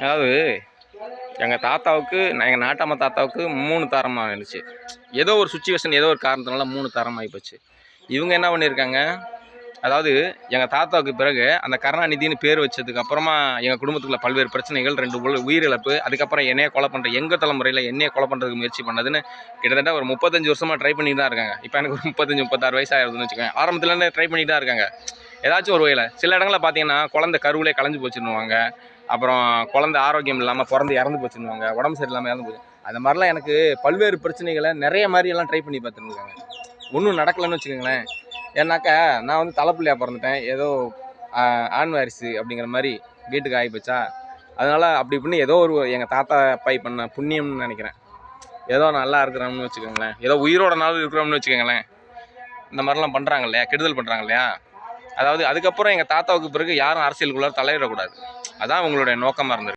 அதாவது எங்கள் தாத்தாவுக்கு எங்கள் நாட்டாம தாத்தாவுக்கு 3 தாரமாக இருந்துச்சு. ஏதோ ஒரு சுச்சுவேஷன், ஏதோ ஒரு காரணத்தினால 3 தாரமாகி போச்சு. இவங்க என்ன பண்ணியிருக்காங்க, அதாவது எங்கள் தாத்தாவுக்கு பிறகு அந்த கருணாநிதினு பேர் வச்சதுக்கு அப்புறமா எங்கள் குடும்பத்துக்குள்ள பல்வேறு பிரச்சனைகள், 2 உயிரிழப்பு, அதுக்கப்புறம் என்னைய கொலை பண்ணுற எங்கள் தலைமுறையில் என்னைய கொலை பண்ணுறதுக்கு முயற்சி பண்ணதுன்னு கிட்டத்தட்ட ஒரு 35 வருஷமாக ட்ரை பண்ணிட்டு தான் இருக்காங்க. இப்போ எனக்கு ஒரு 35, 36 வயசு ஆகிடுதுன்னு வச்சுக்கோங்க. ஆரம்பத்துலேருந்து ட்ரை பண்ணிட்டு தான் இருக்காங்க. ஏதாச்சும் ஒரு வகையில் சில இடங்களில் பார்த்தீங்கன்னா குழந்தை கருவிலே கலைஞ்சு போச்சுன்னுவாங்க. அப்புறம் குழந்தை ஆரோக்கியம் இல்லாமல் பிறந்து இறந்து போச்சுன்னுவாங்க. உடம்பு சரியில்லாமல் இறந்து போச்சு. அந்த மாதிரிலாம் எனக்கு பல்வேறு பிரச்சனைகளை நிறைய மாதிரியெல்லாம் ட்ரை பண்ணி பார்த்துருக்காங்க. ஒன்றும் நடக்கலைன்னு வச்சுக்கோங்களேன். ஏன்னாக்கா நான் வந்து தலைப்பிள்ளையாக பிறந்துட்டேன். ஏதோ ஆண் வாரிசு அப்படிங்கிற மாதிரி வீட்டுக்கு ஆகி போச்சா, அதனால் அப்படி இப்படின்னு ஏதோ ஒரு எங்கள் தாத்தா அப்பாய் பண்ண புண்ணியம்னு நினைக்கிறேன். ஏதோ நல்லா இருக்கிறோம்னு வச்சுக்கோங்களேன், ஏதோ உயிரோட நாள் இருக்கிறோம்னு வச்சுக்கோங்களேன். இந்த மாதிரிலாம் பண்ணுறாங்க இல்லையா, கெடுதல் பண்ணுறாங்க இல்லையா. அதாவது அதுக்கப்புறம் எங்கள் தாத்தாவுக்கு பிறகு யாரும் அரசியலுக்குள்ளார தலையிடக்கூடாது. அதான் உங்களுடைய நோக்கமாக இருந்திருக்கு.